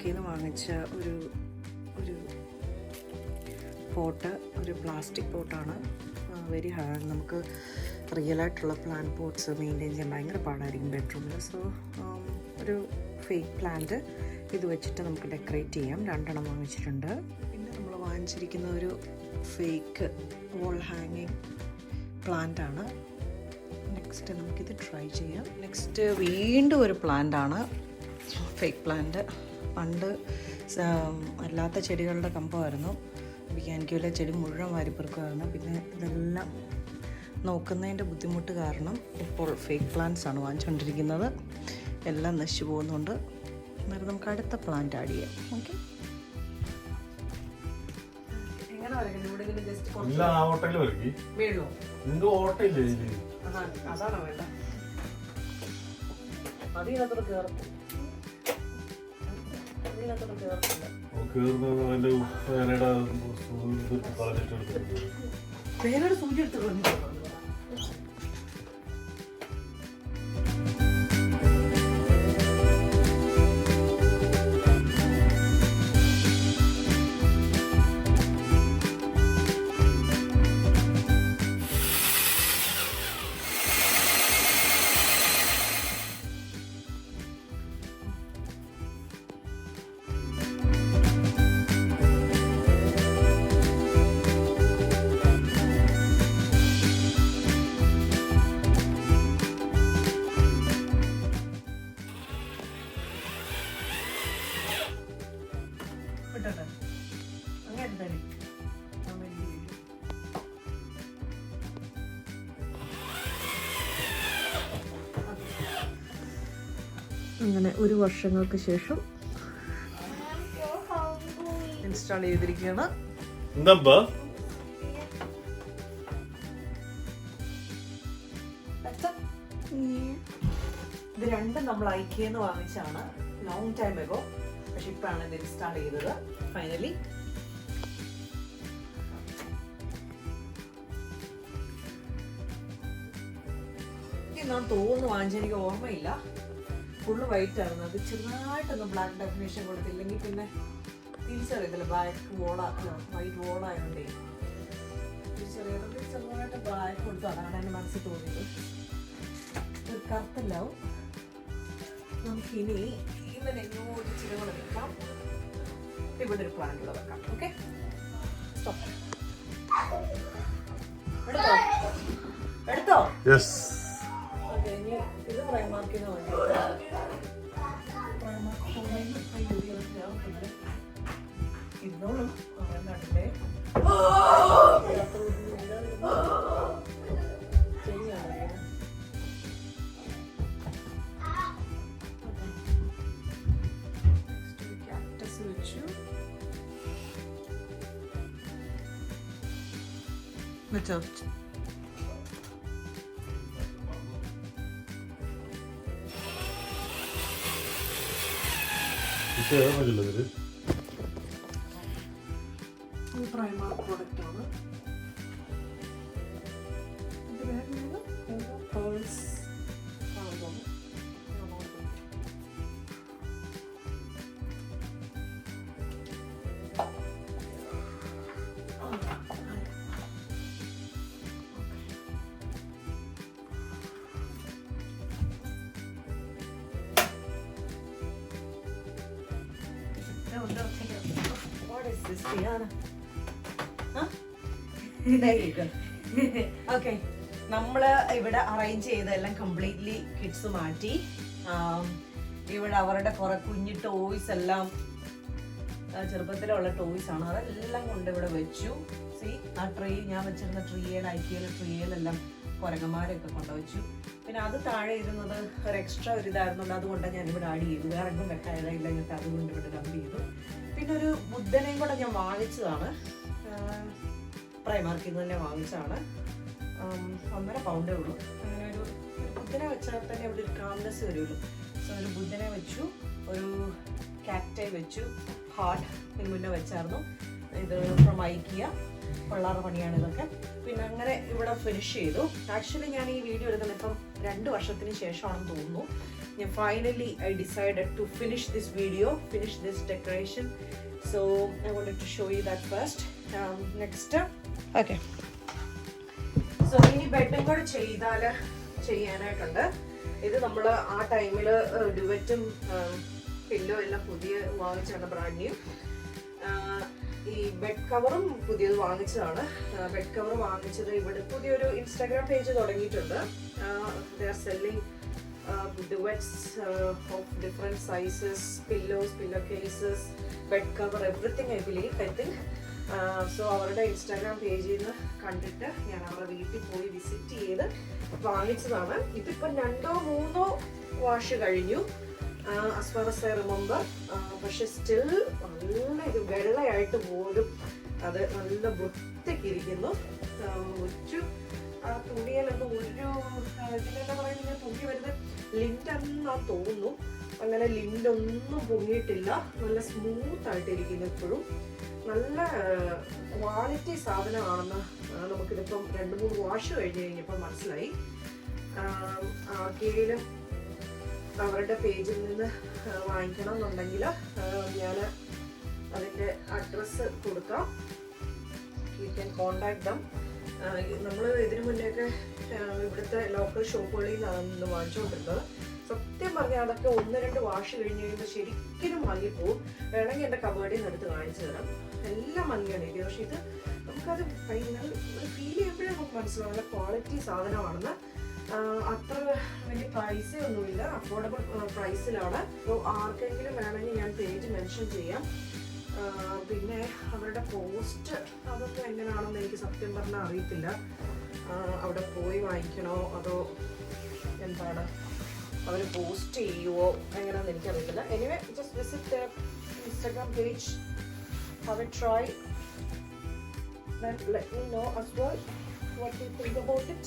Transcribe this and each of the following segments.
മാർക്കറ്റിൽ നിന്ന് വാങ്ങിച്ച ഒരു പോട്ട്, ഒരു പ്ലാസ്റ്റിക് പോട്ടാണ്. Very hard. നമുക്ക് റിയലായിട്ടുള്ള പ്ലാന്റ് പോട്ട്സ് മെയിൻറ്റെയിൻ ചെയ്യാൻ ഭയങ്കര പാടായിരിക്കും ബെഡ്റൂമിൽ. സോ ഒരു ഫേക്ക് പ്ലാന്റ് ഇത് വെച്ചിട്ട് നമുക്ക് ഡെക്കറേറ്റ് ചെയ്യാം. 2 എണ്ണം വാങ്ങിച്ചിട്ടുണ്ട്. പിന്നെ നമ്മൾ വാങ്ങിച്ചിരിക്കുന്ന ഒരു ഫേക്ക് വോൾ ഹാങ്ങിങ് പ്ലാന്റ് ആണ്. നെക്സ്റ്റ് നമുക്കിത് ട്രൈ ചെയ്യാം. നെക്സ്റ്റ് വീണ്ടും ഒരു പ്ലാന്റ് ആണ്, ഫേക്ക് പ്ലാന്റ്. പണ്ട് അല്ലാത്ത ചെടികളുടെ കമ്പമായിരുന്നു. ബിയാൻക്യൂലെ ചെടി മുഴുവൻ വാരിപ്പെറുക്കുമായിരുന്നു. പിന്നെ ഇതെല്ലാം നോക്കുന്നതിൻ്റെ ബുദ്ധിമുട്ട് കാരണം ഇപ്പോൾ ഫേക്ക് പ്ലാന്റ്സ് ആണ് വാങ്ങിച്ചുകൊണ്ടിരിക്കുന്നത്. എല്ലാം നശിച്ചു പോകുന്നുണ്ട്. അന്നേരം നമുക്ക് അടുത്ത പ്ലാന്റ് ആഡ് ചെയ്യാം. ഓക്കെ, അതാണോ വേണ്ട? അതിനകത്തോട് കയറത്തില്ല. പേരോട് സൂചി എടുത്ത് കളഞ്ഞു. അങ്ങനെ 1 വർഷങ്ങൾക്ക് ശേഷം ഇൻസ്റ്റാൾ ചെയ്തിരിക്കുകയാണ്. ഇത് രണ്ടും നമ്മൾ ഐക്യന്ന് വാങ്ങിച്ചാണ് ലോങ് ടൈം എഗോ. പക്ഷെ ഇപ്പോഴാണ് ഇത് ഇൻസ്റ്റാൾ ചെയ്തത് ഫൈനലി. ഞാൻ തോന്നുന്നു വാങ്ങിച്ച, എനിക്ക് ഓർമ്മയില്ല. ഫുള്ള് വൈറ്റ് ആയിരുന്നു. അത് ചെറുതായിട്ടൊന്ന് ബ്ലാക്ക് ഡെഫിനേഷൻ കൊടുത്തില്ലെങ്കിൽ പിന്നെ തിരിച്ചറിയത്തില്ല. ബ്ലാക്ക് വൈറ്റ് വോളായതുകൊണ്ടേ തിരിച്ചറിയാതെ ചെറുതായിട്ട് ബ്ലാക്ക് കൊടുത്തു. അതാണ് എൻ്റെ മനസ്സിൽ തോന്നിയത്. ഒരു കറുത്തല്ലാവും. നമുക്കിനി ഇവൻ എങ്ങോട്ട് ചിലകൾ വെക്കാം. ഇവിടെ ഒരു പ്ലാന്റ് കൂടെ വെക്കാം. Okay, stop. എടുത്തോ? ഓക്കെ, ഇനി ഇത് പ്രൈമാർക്കിന് വേണ്ടി ഇരുന്നോളും. നാട്ടിലെ ക്യാക്ടസ് വെച്ചു. വെച്ചോ? പ്രൈമാർക്ക് പ്രോഡക്റ്റ് ആണ്. ഇത് വേറെ പേൾസ് ആണ്. What is this, Diana? Huh? There you go. Okay. നമ്മള് ഇവിടെ അറേഞ്ച് ചെയ്തെല്ലാം കംപ്ലീറ്റ്ലി കിഡ്സ് മാറ്റി. ഇവിടെ അവരുടെ കുറെ കുഞ്ഞു ടോയ്സ് എല്ലാം, ചെറുപ്പത്തിലുള്ള ടോയ്സ് ആണ്, അതെല്ലാം കൊണ്ട് ഇവിടെ വെച്ചു. സി, ആ ട്രീ, ഞാൻ വെച്ചിരുന്ന ട്രീയിലെല്ലാം കുരങ്ങന്മാരൊക്കെ കൊണ്ടുവച്ചു. പിന്നെ അത് താഴെ ഇരുന്നത് ഒരു എക്സ്ട്രാ ഒരു ഇതായിരുന്നുണ്ട്. അതുകൊണ്ട് ഞാൻ ഇവിടെ ആഡ് ചെയ്തു. വേറെ ഒന്നും വെക്കാനില്ല, എന്നിട്ട് അതുകൊണ്ട് ഇവിടെ ഡംപ് ചെയ്തു. പിന്നെ ഒരു ബുദ്ധനെയും കൂടെ ഞാൻ വാങ്ങിച്ചതാണ്, പ്രൈമാർക്കിൽ നിന്ന് തന്നെ വാങ്ങിച്ചതാണ്. 1.5 പൗണ്ടേ ഉള്ളൂ. അങ്ങനെ ഒരു ബുദ്ധനെ വെച്ചാൽ തന്നെ ഇവിടെ ഒരു കാംനെസ് വരുമല്ലോ. സോ ഒരു ബുദ്ധനെ വെച്ചു, ഒരു കാക്ടൈ വെച്ചു, ഹാർട്ട് ഇതിന് മുന്നേ വെച്ചായിരുന്നു. ഇത് ഫ്രം ഐക്കിയ, കൊള്ളാറ് പണിയാണ് ഇതൊക്കെ. പിന്നെ അങ്ങനെ ഇവിടെ ഫിനിഷ് ചെയ്തു. ആക്ച്വലി ഞാൻ ഈ വീഡിയോ എടുക്കുന്നത് ഇപ്പം 2 വർഷത്തിന് ശേഷമാണെന്ന് തോന്നുന്നു. finally I decided to finish this video, finish this decoration. So I wanted to show you that first. Next, okay. So ini bedroom കൂടെ ചെയ്യാനായിട്ടുണ്ട്. ഇത് നമ്മൾ ആ ടൈമിൽ ഡുവറ്റും പില്ലോ എല്ലാം പുതിയ വാങ്ങിച്ചാണ്, ബ്രാൻഡ് ന്യൂ. ഈ ബെഡ് കവറും പുതിയത് വാങ്ങിച്ചതാണ്. ബെഡ് കവർ വാങ്ങിച്ചത് ഇവിടെ പുതിയൊരു ഇൻസ്റ്റാഗ്രാം പേജ് തുടങ്ങിയിട്ടുണ്ട്. They are selling duets of different sizes, pillows, pillowcases, bed cover, everything I think. So അവരുടെ ഇൻസ്റ്റാഗ്രാം പേജിൽ നിന്ന് കണ്ടിട്ട് ഞാൻ അവരുടെ വീട്ടിൽ പോയി വിസിറ്റ് ചെയ്ത് വാങ്ങിച്ചതാണ്. ഇതിപ്പോൾ 2-3 വാഷ് കഴിഞ്ഞു, as far as I remember. പക്ഷെ സ്റ്റിൽ നല്ല ഇത് വെള്ളയായിട്ട് പോലും അത് നല്ല വൃത്തിക്കിരിക്കുന്നു. ഒരു തുണിയിലൊന്നും ഇതിലെന്താ പറയുന്നത്, തുണി വരുന്നത് ലിൻഡെന്നാ തോന്നുന്നു. അങ്ങനെ ലിൻഡൊന്നും പൊങ്ങിയിട്ടില്ല, നല്ല സ്മൂത്ത് ആയിട്ടിരിക്കുന്നു. ഇപ്പോഴും നല്ല ക്വാളിറ്റി സാധനമാണെന്ന് നമുക്കിതിപ്പം 2-3 വാഷ് കഴിഞ്ഞപ്പോൾ മനസ്സിലായി. ആർക്കെങ്കിലും അവരുടെ പേജിൽ നിന്ന് വാങ്ങിക്കണം എന്നുണ്ടെങ്കിൽ ഞാൻ അതിൻ്റെ അഡ്രസ്സ് കൊടുക്കാം. You can contact dum. നമ്മൾ ഇതിനു മുന്നേയൊക്കെ ഇവിടുത്തെ ലോക്കൽ ഷോപ്പുകളിൽ നിന്നാണ് വാങ്ങിച്ചുകൊണ്ടിരുന്നത്. സത്യം പറഞ്ഞാൽ അതൊക്കെ 1-2 വാഷ് കഴിഞ്ഞ് കഴിയുമ്പോൾ ശരിക്കും മങ്ങിപ്പോവും. വേണമെങ്കിൽ എൻ്റെ കബേർഡിൽ നിന്ന് എടുത്ത് കാണിച്ചു തരാം. എല്ലാം മങ്ങിയാണ് ഇത്. പക്ഷെ ഇത് നമുക്കത് ഫൈനൽ ഒരു ഫീൽ ചെയ്യുമ്പോഴേ നമുക്ക് മനസ്സിലാവും നല്ല ക്വാളിറ്റി സാധനമാണെന്ന്. അത്ര വലിയ പ്രൈസേ ഒന്നുമില്ല, അഫോർഡബിൾ പ്രൈസിലാണ്. അപ്പോൾ ആർക്കെങ്കിലും വേണമെങ്കിൽ ഞാൻ പേജ് മെൻഷൻ ചെയ്യാം. പിന്നെ അവരുടെ പോസ്റ്റ് അതൊന്നും എങ്ങനെയാണെന്ന് എനിക്ക് സത്യം പറഞ്ഞാൽ അറിയത്തില്ല. അവിടെ പോയി വാങ്ങിക്കണോ അതോ എന്താണ് അവർ പോസ്റ്റ് ചെയ്യുമോ എങ്ങനെയാണെന്ന് എനിക്കറിയത്തില്ല. Anyway, just visit Instagram page, have a try, then let me know as well what you think about it.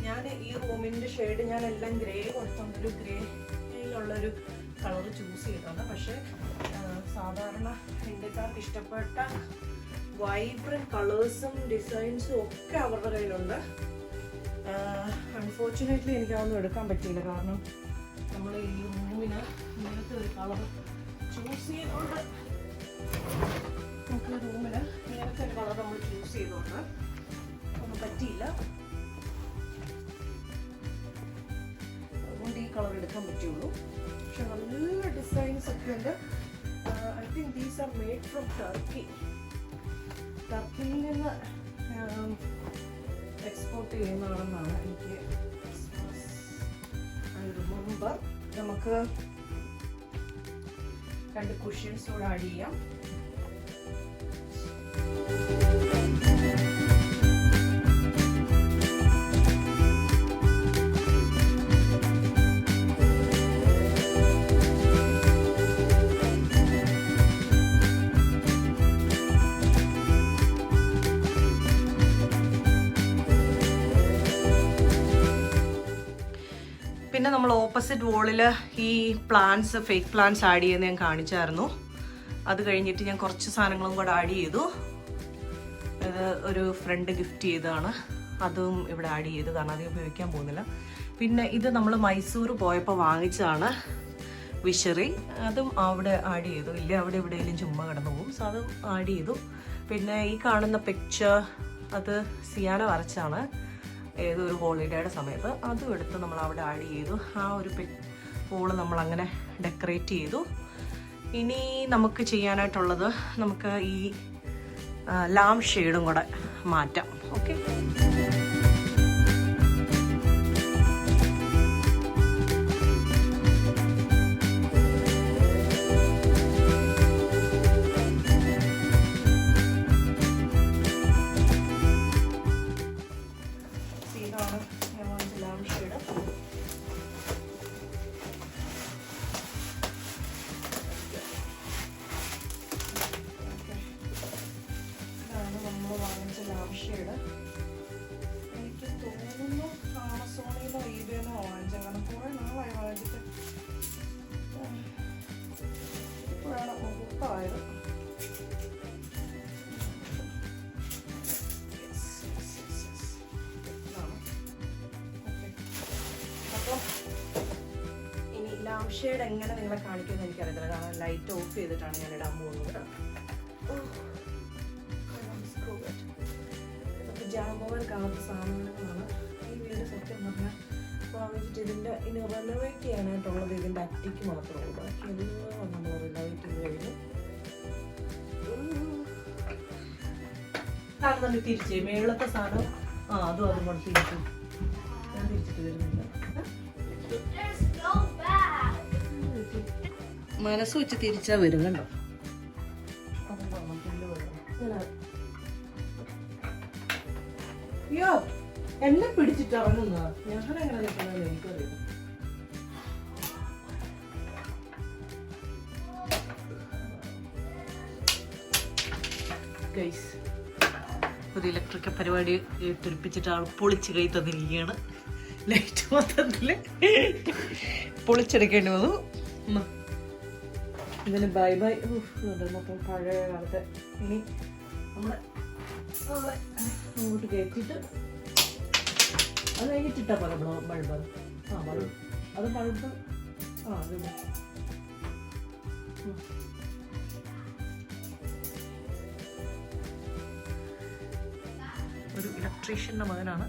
ഞാൻ ഈ റൂമിൻ്റെ ഷെയ്ഡ് ഞാൻ എല്ലാം ഗ്രേ കൊടുത്തോണ്ടൊരു ഗ്രേയിലുള്ളൊരു കളർ ചൂസ് ചെയ്തതാണ്. പക്ഷേ സാധാരണ ഇന്ത്യക്കാർക്ക് ഇഷ്ടപ്പെട്ട വൈബ്രൻറ്റ് കളേഴ്സും ഡിസൈൻസും ഒക്കെ അവരുടെ കയ്യിലുണ്ട്. അൺഫോർച്ചുനേറ്റ്ലി എനിക്കതൊന്നും എടുക്കാൻ പറ്റിയില്ല, കാരണം നമ്മൾ ഈ റൂമിന് ഇങ്ങനത്തെ ഒരു കളർ ചൂസ് ചെയ്തുകൊണ്ട് നമുക്ക് റൂമിന് ഇങ്ങനത്തെ ഒരു കളർ നമ്മൾ ചൂസ് ചെയ്തുകൊണ്ട് ഒന്നും പറ്റിയില്ല. അതുകൊണ്ട് ഈ കളർ എടുക്കാൻ പറ്റുള്ളൂ. പക്ഷെ നല്ല ഡിസൈൻസ് ഒക്കെ ഉണ്ട്. I think these are made from ടർക്കിയിൽ നിന്ന് എക്സ്പോർട്ട് ചെയ്യുന്നതാണെന്നാണ് എനിക്ക് റിമെമ്പർ. നമുക്ക് 2 കുഷ്യൻസ് കൂടെ ആഡ് ചെയ്യാം. പിന്നെ നമ്മൾ ഓപ്പോസിറ്റ് വോളിൽ ഈ പ്ലാന്റ്സ്, ഫേക്ക് പ്ലാന്റ്സ് ആഡ് ചെയ്യുന്നത് ഞാൻ കാണിച്ചായിരുന്നു. അത് കഴിഞ്ഞിട്ട് ഞാൻ കുറച്ച് സാധനങ്ങളും കൂടെ ആഡ് ചെയ്തു. ഇത് ഒരു ഫ്രണ്ട് ഗിഫ്റ്റ് ചെയ്തതാണ്, അതും ഇവിടെ ആഡ് ചെയ്തു, കാരണം അത് ഉപയോഗിക്കാൻ പോകുന്നില്ല. പിന്നെ ഇത് നമ്മൾ മൈസൂർ പോയപ്പോൾ വാങ്ങിച്ചതാണ് വിഷറി, അതും അവിടെ ആഡ് ചെയ്തു. ഇല്ല അവിടെ എവിടെയെങ്കിലും ചുമ്മാ കിടന്നു പോകും, സോ അതും ആഡ് ചെയ്തു. പിന്നെ ഈ കാണുന്ന പിക്ചർ അത് സിയാന വരച്ചാണ് ഏതൊരു ഹോളിഡേയുടെ സമയത്ത്, അതും എടുത്ത് നമ്മൾ അവിടെ ആഡ് ചെയ്തു. ആ ഒരു പൂള് നമ്മളങ്ങനെ ഡെക്കറേറ്റ് ചെയ്തു. ഇനി നമുക്ക് ചെയ്യാനായിട്ടുള്ളത് നമുക്ക് ഈ ലാം ഷെയ്ഡും കൂടെ മാറ്റാം. ഓക്കെ, എനിക്ക് തോന്നുന്നു ആമസോണിലോ ഈബേന്നോ വാങ്ങിച്ച, കാരണം കുറേ നാളായി വാങ്ങിച്ചിട്ട്. ഇപ്പോഴാണ് മുഹൂർത്തമായത്. ലാംപ് ഷെയ്ഡ് എങ്ങനെ നിങ്ങളെ കാണിക്കുമെന്ന് എനിക്കറിയത്തില്ല, കാരണം ലൈറ്റ് ഓഫ് ചെയ്തിട്ടാണ് ഞാൻ ഇടാൻ പോകുന്നത്. ജാമ്പോവൻ കാണാത്ത സാധനങ്ങളാണ് ഈ വീട്. സത്യം പറഞ്ഞാൽ വാങ്ങിച്ചിട്ട് ഇതിൻ്റെ ഇനി റിനോവേറ്റ് ചെയ്യാനായിട്ടുള്ളത് ഇതിൻ്റെ അറ്റിക്ക് മാത്രമേ ഉള്ളൂ. ബാക്കി എല്ലാം നമ്മൾ റിനോവേറ്റ് ചെയ്ത് കഴിഞ്ഞു. കാണുന്നുണ്ട് തിരിച്ച് മേളത്തെ സാധനം. അതും കൂടെ തിരിച്ചു. ഞാൻ തിരിച്ചിട്ട് വരുന്നില്ല. മനസ്സ് വെച്ച് തിരിച്ചാ വരും കണ്ടോ. അയ്യോ എന്നെ പിടിച്ചിട്ട് ഇറങ്ങുന്ന ഞാനെങ്ങനെ നിൽക്കുന്നത് എനിക്കറിയാം. ഒരു ഇലക്ട്രിക്കൽ പരിപാടി തുരിപ്പിച്ചിട്ട് ആൾ പൊളിച്ച് കൈ തന്നിരിക്കുകയാണ്. ലൈറ്റ് മൊത്തത്തില് പൊളിച്ചെടുക്കേണ്ടി വന്നു. ഇതിന് ബൈ ബൈ. മൊത്തം പഴയ കാലത്തെ. ഇനി നമ്മളെ അങ്ങോട്ട് കയറ്റിയിട്ട് അത് കഴിഞ്ഞിട്ടിട്ടാ പോലെ ബൾബ്. ബൾബ് അത് ബൾബ്. അതിവിടെ ഒരു ഇലക്ട്രീഷ്യൻ്റെ മകനാണ്.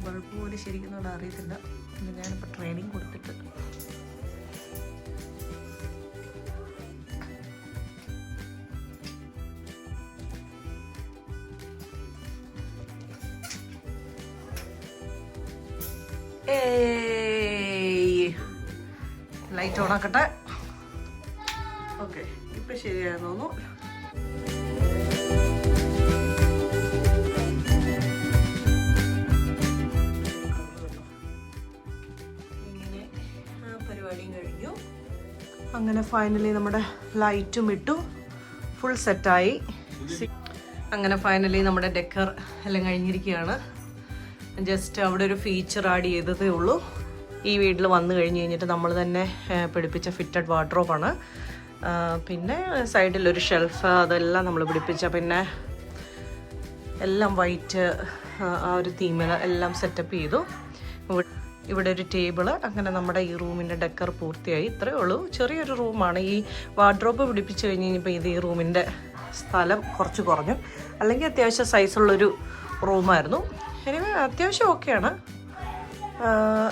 ബൾബ് പോലെ ശരിക്കും അവിടെ അറിയത്തില്ല. പിന്നെ ഞാനിപ്പോൾ ട്രെയിനിങ് കൊടുത്തിട്ട് ലൈറ്റ് ഓൺ ആക്കട്ടെ. ഓക്കെ, ഇപ്പം ശരിയായെന്ന് തോന്നുന്നു. ഇങ്ങനെ പരിപാടിയും കഴിഞ്ഞു. അങ്ങനെ ഫൈനലി നമ്മുടെ ലൈറ്റും ഇട്ടു, ഫുൾ സെറ്റായി. അങ്ങനെ ഫൈനലി നമ്മുടെ ഡെക്കർ എല്ലാം കഴിഞ്ഞിരിക്കുകയാണ്. ജസ്റ്റ് അവിടെ ഒരു ഫീച്ചർ ആഡ് ചെയ്തതേ ഉള്ളൂ. ഈ വീട്ടിൽ വന്നു കഴിഞ്ഞിട്ട് നമ്മൾ തന്നെ പിടിപ്പിച്ച ഫിറ്റഡ് വാർഡ്രോബാണ്. പിന്നെ സൈഡിലൊരു ഷെൽഫ്, അതെല്ലാം നമ്മൾ പിടിപ്പിച്ച. പിന്നെ എല്ലാം വൈറ്റ് ആ ഒരു തീമിൽ എല്ലാം സെറ്റപ്പ് ചെയ്തു. ഇവിടെ ഒരു ടേബിള്. അങ്ങനെ നമ്മുടെ ഈ റൂമിൻ്റെ ഡെക്കർ പൂർത്തിയായി. ഇത്രയേ ഉള്ളൂ. ചെറിയൊരു റൂമാണ്. ഈ വാർഡ്രോബ് പിടിപ്പിച്ച് കഴിഞ്ഞ് കഴിഞ്ഞപ്പോൾ ഇത് ഈ റൂമിൻ്റെ സ്ഥലം കുറച്ച് കുറഞ്ഞു. അല്ലെങ്കിൽ അത്യാവശ്യം സൈസുള്ളൊരു റൂമായിരുന്നു. എനിവേ അത്യാവശ്യം ഓക്കെയാണ്.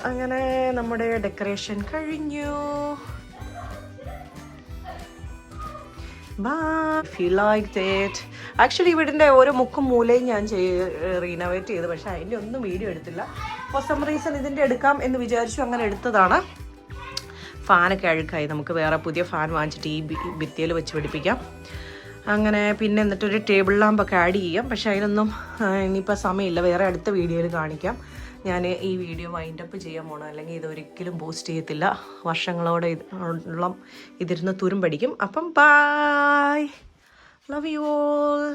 അങ്ങനെ നമ്മുടെ ഡെക്കറേഷൻ കഴിഞ്ഞു. Feel like it. ആക്ച്വലി വീടിൻ്റെ ഓരോ മുക്കും മൂലയും ഞാൻ റീനോവേറ്റ് ചെയ്തു, പക്ഷേ അതിൻ്റെ ഒന്നും വീഡിയോ എടുത്തില്ല. ഫോർ സം റീസൺ ഇതിൻ്റെ എടുക്കാം എന്ന് വിചാരിച്ചു, അങ്ങനെ എടുത്തതാണ്. ഫാനൊക്കെ അഴുക്കായി. നമുക്ക് വേറെ പുതിയ ഫാൻ വാങ്ങിച്ചിട്ട് ഈ ഭിത്തിയിൽ വെച്ച് പിടിപ്പിക്കാം. അങ്ങനെ പിന്നെ എന്നിട്ടൊരു ടേബിൾ ലാമ്പൊക്കെ ആഡ് ചെയ്യാം. പക്ഷേ അതിനൊന്നും ഇനിയിപ്പോൾ സമയമില്ല. വേറെ അടുത്ത വീഡിയോയിൽ കാണിക്കാം. ഞാൻ ഈ വീഡിയോ വൈൻഡപ്പ് ചെയ്യാൻ പോകണം, അല്ലെങ്കിൽ ഇതൊരിക്കലും പോസ്റ്റ് ചെയ്യത്തില്ല. വർഷങ്ങളോടെ ഇതിരുന്ന് തുരുമ്പടിക്കും. അപ്പം ബൈ, ലവ് യു ഓൾ.